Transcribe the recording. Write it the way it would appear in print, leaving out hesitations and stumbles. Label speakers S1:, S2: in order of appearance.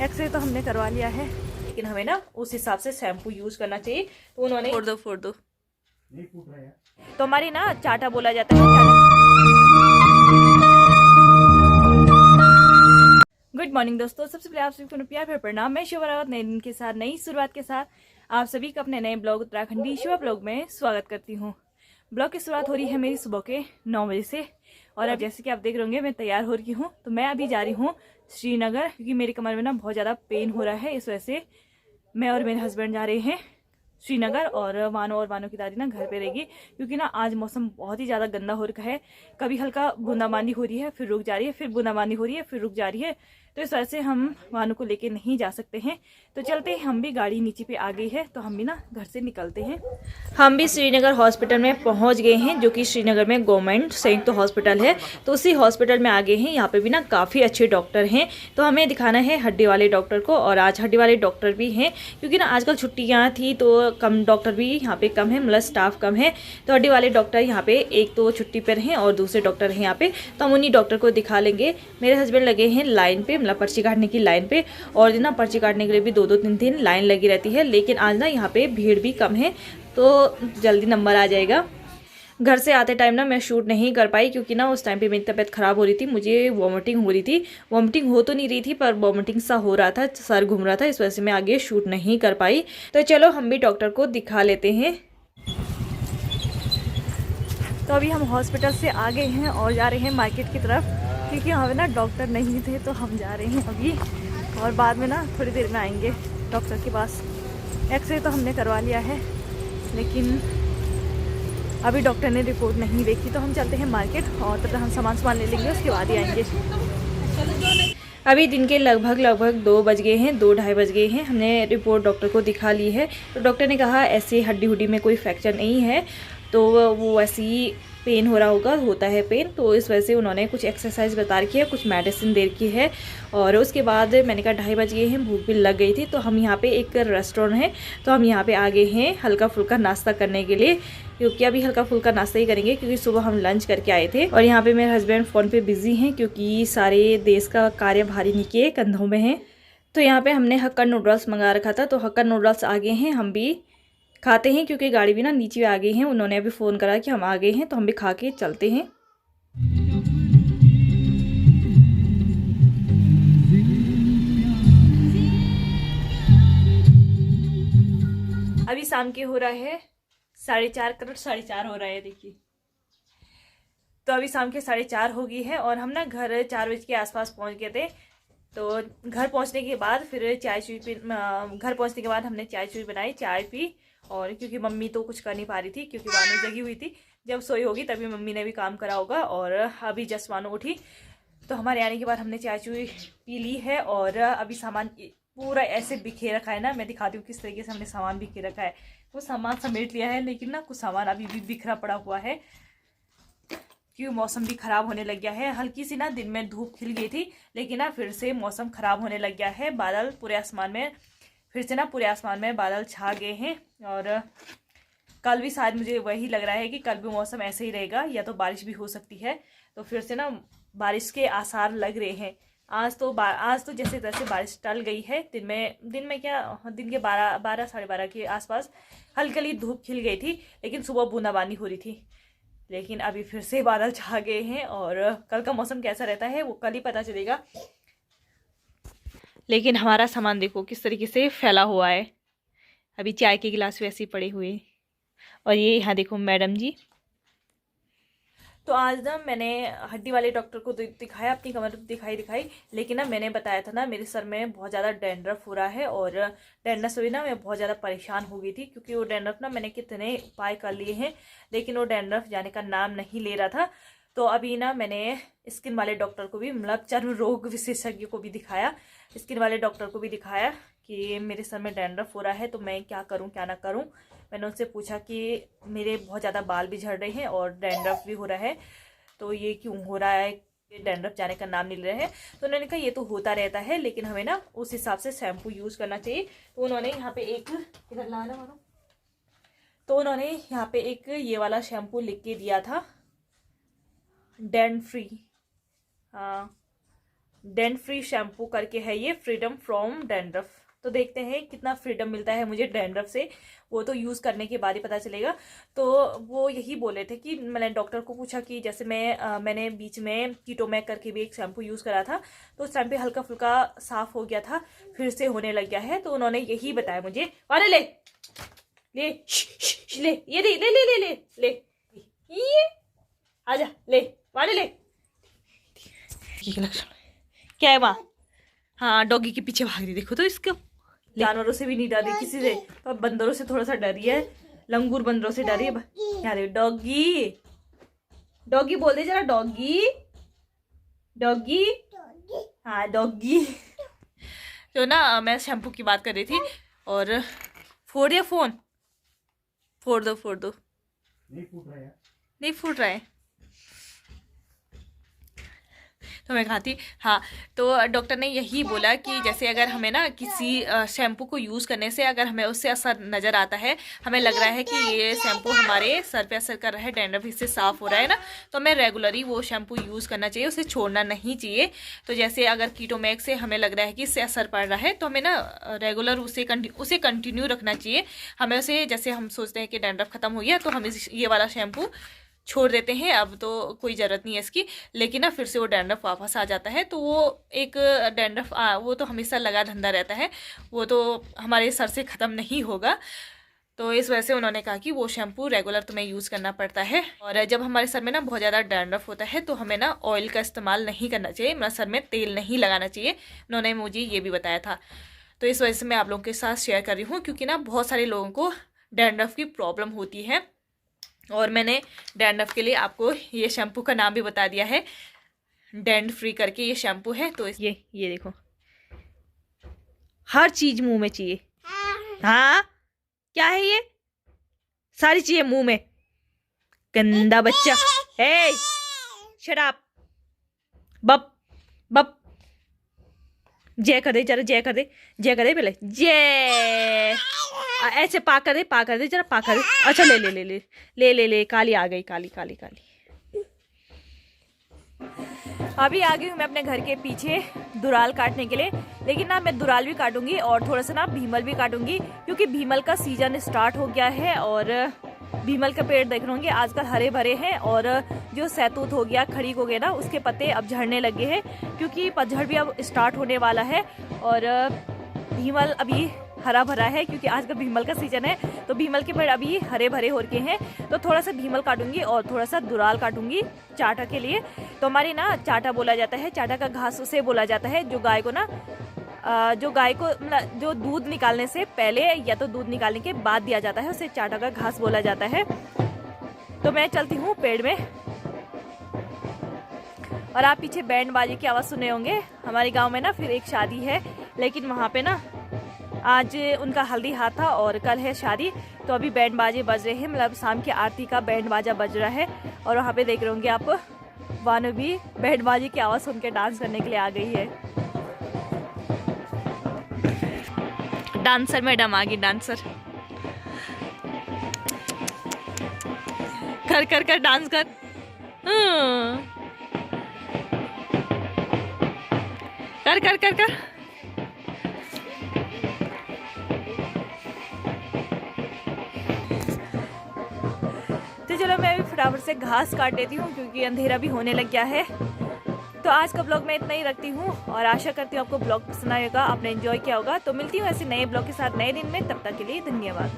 S1: X ray तो हमने करवा लिया है, लेकिन हमें ना उस हिसाब से शैम्पू यूज करना चाहिए। तो उन्होंने फोड़ दो नहीं फूट रहा है। तो हमारी ना चाटा बोला जाता है। गुड मॉर्निंग दोस्तों, सबसे पहले आप सभी को प्यार भरा प्रणाम। मैं शिवा रावत नए दिन के साथ, नई शुरुआत के साथ आप सभी का अपने नए ब्लॉग उत्तराखंडी शिवा ब्लॉग में स्वागत करती हूँ। ब्लॉग की शुरुआत हो रही है मेरी सुबह के 9 बजे से, और अब जैसे कि आप देख रहे होंगे मैं तैयार हो रही हूँ। तो मैं अभी जा रही हूँ श्रीनगर, क्योंकि मेरी कमर में ना बहुत ज़्यादा पेन हो रहा है। इस वजह से मैं और मेरे हस्बैंड जा रहे हैं श्रीनगर, और वानो की दादी ना घर पे रहेगी, क्योंकि ना आज मौसम बहुत ही ज़्यादा गंदा हो रखा है। कभी हल्का बूंदाबांदी हो रही है, फिर रुक जा रही है, फिर बूंदाबांदी हो रही है, फिर रुक जा रही है। तो इस वजह से हम वानू को लेके नहीं जा सकते हैं। तो चलते हैं, हम भी गाड़ी नीचे पे आ गई है, तो हम भी ना घर से निकलते हैं। हम भी श्रीनगर हॉस्पिटल में पहुंच गए हैं, जो कि श्रीनगर में गवर्नमेंट संयुक्त हॉस्पिटल है। तो उसी हॉस्पिटल में आ गए हैं। यहाँ पे भी ना काफ़ी अच्छे डॉक्टर हैं। तो हमें दिखाना है हड्डी वाले डॉक्टर को, और आज हड्डी वाले डॉक्टर भी हैं, क्योंकि ना आजकल छुट्टियाँ थी तो कम डॉक्टर भी यहाँ पे कम है, मतलब स्टाफ कम है। तो हड्डी वाले डॉक्टर यहाँ पे एक तो छुट्टी पर हैं और दूसरे डॉक्टर हैं यहाँ पे, तो हम उन्हीं डॉक्टर को दिखा लेंगे। मेरे हस्बैंड लगे हैं लाइन पे, मतलब पर्ची काटने की लाइन पे, और ना पर्ची काटने के लिए भी 2-2 3-3 लाइन लगी रहती है। लेकिन आज ना यहाँ पे भीड़ भी कम है, तो जल्दी नंबर आ जाएगा। घर से आते टाइम ना मैं शूट नहीं कर पाई, क्योंकि ना उस टाइम पे मेरी तबीयत ख़राब हो रही थी, मुझे वॉमिटिंग हो रही थी। वॉमिटिंग हो तो नहीं रही थी, पर वॉमिटिंग सा हो रहा था, सर घूम रहा था, इस वजह से मैं आगे शूट नहीं कर पाई। तो चलो हम भी डॉक्टर को दिखा लेते हैं। तो अभी हम हॉस्पिटल से आ गए हैं और जा रहे हैं मार्केट की तरफ, क्योंकि हमें ना डॉक्टर नहीं थे, तो हम जा रहे हैं अभी, और बाद में ना थोड़ी देर में आएंगे डॉक्टर के पास। एक्सरे तो हमने करवा लिया है, लेकिन अभी डॉक्टर ने रिपोर्ट नहीं देखी। तो हम चलते हैं मार्केट, और तब तक हम सामान ले लेंगे, उसके बाद ही आएंगे। अभी दिन के लगभग 2 बज गए हैं, 2-2:30 बज गए हैं। हमने रिपोर्ट डॉक्टर को दिखा ली है। तो डॉक्टर ने कहा ऐसे हड्डी में कोई फ्रैक्चर नहीं है, तो वो ऐसे ही पेन हो रहा होता है पेन। तो इस वजह से उन्होंने कुछ एक्सरसाइज बता रखी है, कुछ मेडिसिन दे रखी है। और उसके बाद मैंने कहा 2:30 बज गए हैं, भूख भी लग गई थी। तो हम यहाँ पे एक रेस्टोरेंट है, तो हम यहाँ पे आ गए हैं हल्का फुल्का नाश्ता करने के लिए, क्योंकि अभी हल्का फुल्का नाश्ता ही करेंगे, क्योंकि सुबह हम लंच करके आए थे। और यहाँ पे मेरे हस्बैंड फ़ोन पे बिजी हैं, क्योंकि सारे देश का कार्य भारी इनके कंधों में है। तो यहाँ पे हमने हक्का नूडल्स मंगा रखा था, तो हक्का नूडल्स आ गए हैं, हम भी खाते हैं, क्योंकि गाड़ी भी ना नीचे आ गई है। उन्होंने अभी फ़ोन करा कि हम आ गए हैं, तो हम भी खा के चलते हैं। अभी शाम के हो रहा है 4:30, करीब 4:30 हो रहा है, देखिए। तो अभी शाम के 4:30 हो गई है, और हम ना घर 4 बजे के आसपास पहुंच गए थे। तो घर पहुंचने के बाद फिर घर पहुंचने के बाद हमने चाय बनाई, चाय पी। और क्योंकि मम्मी तो कुछ कर नहीं पा रही थी, क्योंकि वानू जगी हुई थी, जब सोई होगी तभी मम्मी ने भी काम करा होगा। और अभी जस्ट वानू उठी, तो हमारे आने के बाद हमने चाय पी ली है। और अभी सामान पूरा ऐसे बिखेर रखा है ना, मैं दिखाती हूँ किस तरीके से हमने सामान बिखेर रखा है। वो सामान समेट लिया है, लेकिन ना कुछ सामान अभी भी बिखरा पड़ा हुआ है, क्योंकि मौसम भी ख़राब होने लग गया है। हल्की सी ना दिन में धूप खिल गई थी, लेकिन ना फिर से मौसम ख़राब होने लग गया है। बादल पूरे आसमान में, फिर से ना पूरे आसमान में बादल छा गए हैं। और कल भी शायद मुझे वही लग रहा है कि कल भी मौसम ऐसे ही रहेगा, या तो बारिश भी हो सकती है। तो फिर से ना बारिश के आसार लग रहे हैं। आज तो जैसे तैसे बारिश टल गई है। दिन में क्या, दिन के 12 साढ़े 12 के आसपास हल्की धूप खिल गई थी, लेकिन सुबह बूंदाबांदी हो रही थी। लेकिन अभी फिर से बादल छा गए हैं, और कल का मौसम कैसा रहता है वो कल ही पता चलेगा। लेकिन हमारा सामान देखो किस तरीके से फैला हुआ है। अभी चाय के गिलास वैसे ही पड़े हुए, और ये यहाँ देखो मैडम जी। तो आज ना मैंने हड्डी वाले डॉक्टर को दिखाया, अपनी कमर दिखाई, लेकिन ना मैंने बताया था ना मेरे सर में बहुत ज़्यादा डैंड्रफ हो रहा है, और डैंड्रफ से भी ना मैं बहुत ज़्यादा परेशान हो गई थी, क्योंकि वो डैंड्रफ ना मैंने कितने उपाय कर लिए हैं, लेकिन वो डैंड्रफ जाने का नाम नहीं ले रहा था। तो अभी ना मैंने स्किन वाले डॉक्टर को भी, मतलब चर्म रोग विशेषज्ञ को भी दिखाया, स्किन वाले डॉक्टर को भी दिखाया कि मेरे सर में डैंड्रफ हो रहा है, तो मैं क्या करूं क्या ना करूं। मैंने उनसे पूछा कि मेरे बहुत ज़्यादा बाल भी झड़ रहे हैं और डैंड्रफ भी हो रहा है, तो ये क्यों हो रहा है, डैंड्रफ जाने का नाम नहीं ले रहे हैं। तो उन्होंने कहा ये तो होता रहता है, लेकिन हमें ना उस हिसाब से शैम्पू यूज़ करना चाहिए। तो उन्होंने यहाँ पे एक इधर लाना मानो, तो उन्होंने यहाँ पे एक ये वाला शैम्पू लिख के दिया था, डैंड फ्री। हाँ, डेंट फ्री शैम्पू करके है ये, फ्रीडम फ्रॉम डैंड्रफ। तो देखते हैं कितना फ्रीडम मिलता है मुझे डैंड्रफ से, वो तो यूज़ करने के बाद ही पता चलेगा। तो वो यही बोले थे कि मैंने डॉक्टर को पूछा कि जैसे मैंने बीच में कीटोमैक करके भी एक शैम्पू यूज़ करा था, तो उस टाइम पे हल्का फुल्का साफ हो गया था, फिर से होने लग गया है। तो उन्होंने यही बताया मुझे। अरे ले ले ले, ये ले ले ले ले ले ले, ये आजा ले, वाले ले। क्या है वहाँ? हाँ, डॉगी के पीछे भाग रही, देखो तो इसको। जानवरों से भी नहीं डर रही किसी से, तो बंदरों से थोड़ा सा डरी है, लंगूर बंदरों से डरी है। यार डॉगी, डॉगी बोल दे जरा, डॉगी डॉगी, हाँ डॉगी। तो ना मैं शैम्पू की बात कर रही थी, और फोड़ दिया फोन, फोड़ दो फोड़ दो। नहीं फूट रहा है। तो मैं खाती, हाँ। तो डॉक्टर ने यही बोला कि जैसे अगर हमें ना किसी शैम्पू को यूज़ करने से अगर हमें उससे असर नज़र आता है, हमें लग रहा है कि ये शैम्पू हमारे सर पे असर कर रहा है, डैंड्रफ इससे साफ़ हो रहा है ना, तो हमें रेगुलरली वो शैम्पू यूज़ करना चाहिए, उसे छोड़ना नहीं चाहिए। तो जैसे अगर कीटोमैक से हमें लग रहा है कि इससे असर पड़ रहा है, तो हमें ना रेगुलर उसे कंटिन्यू रखना चाहिए। हमें उसे, जैसे हम सोचते हैं कि डैंड्रफ ख़त्म हो गया तो हम ये वाला शैम्पू छोड़ देते हैं, अब तो कोई ज़रूरत नहीं है इसकी, लेकिन ना फिर से वो डैंड्रफ वापस आ जाता है। तो वो एक डैंड्रफ वो तो हमेशा लगा धंधा रहता है, वो तो हमारे सर से ख़त्म नहीं होगा। तो इस वजह से उन्होंने कहा कि वो शैम्पू रेगुलर तुम्हें यूज़ करना पड़ता है। और जब हमारे सर में ना बहुत ज़्यादा डैंड्रफ होता है तो हमें ना ऑयल का इस्तेमाल नहीं करना चाहिए, मेरा सर में तेल नहीं लगाना चाहिए, उन्होंने मुझे ये भी बताया था। तो इस वजह से मैं आप लोगों के साथ शेयर कर रही हूँ, क्योंकि ना बहुत सारे लोगों को डैंड्रफ की प्रॉब्लम होती है। और मैंने डैंड्रफ के लिए आपको ये शैम्पू का नाम भी बता दिया है, डेंट फ्री करके ये शैम्पू है। तो ये देखो, हर चीज मुंह में चाहिए। हाँ, क्या है ये? सारी चीजें मुंह में। गंदा बच्चा, हे शट अप, बप बप। जय कर दे जरा, जय कर दे, जय कर दे पहले, जय। ऐसे पाक कर दे जरा, पाक कर दे। अच्छा ले ले ले ले ले ले ले, काली आ गई, काली काली काली। अभी आ गई हूँ मैं अपने घर के पीछे दुराल काटने के लिए, लेकिन ना मैं दुराल भी काटूंगी और थोड़ा सा ना भीमल भी काटूंगी, क्योंकि भीमल का सीजन स्टार्ट हो गया है। और भीमल का पेड़ देख रहे होंगे आजकल हरे भरे हैं, और जो सैतूत हो गया, खड़ीक हो गया ना, उसके पत्ते अब झड़ने लगे हैं, क्योंकि पतझड़ भी अब स्टार्ट होने वाला है। और भीमल अभी हरा भरा है, क्योंकि आज का भीमल का सीजन है, तो भीमल के पेड़ अभी हरे भरे हो रखे हैं। तो थोड़ा सा भीमल काटूंगी और थोड़ा सा दुराल काटूंगी चाटा के लिए। तो हमारी ना चाटा बोला जाता है, चाटा का घास उसे बोला जाता है जो गाय को ना जो गाय को मतलब जो दूध निकालने से पहले या तो दूध निकालने के बाद दिया जाता है, उसे चाटा का घास बोला जाता है। तो मैं चलती हूँ पेड़ में, और आप पीछे बैंड बाजी की आवाज़ सुने होंगे। हमारे गांव में ना फिर एक शादी है, लेकिन वहाँ पे ना आज उनका हल्दी हाथ था और कल है शादी, तो अभी बैंड बाजे बज रहे हैं, मतलब शाम की आरती का बैंड बाजा बज रहा है। और वहाँ पे देख रहे होंगे आप, वानु भी बैंड बाजी की आवाज़ सुन के डांस करने के लिए आ गई है। डांसर मैडम आ गई, डांसर कर कर कर डांस कर। कर कर कर कर। तो चलो मैं भी फटाफट से घास काट लेती हूँ, क्योंकि अंधेरा भी होने लग गया है। तो आज का ब्लॉग मैं इतना ही रखती हूँ, और आशा करती हूँ आपको ब्लॉग पसंद आएगा, आपने एंजॉय किया होगा। तो मिलती हूँ ऐसे नए ब्लॉग के साथ नए दिन में, तब तक के लिए धन्यवाद।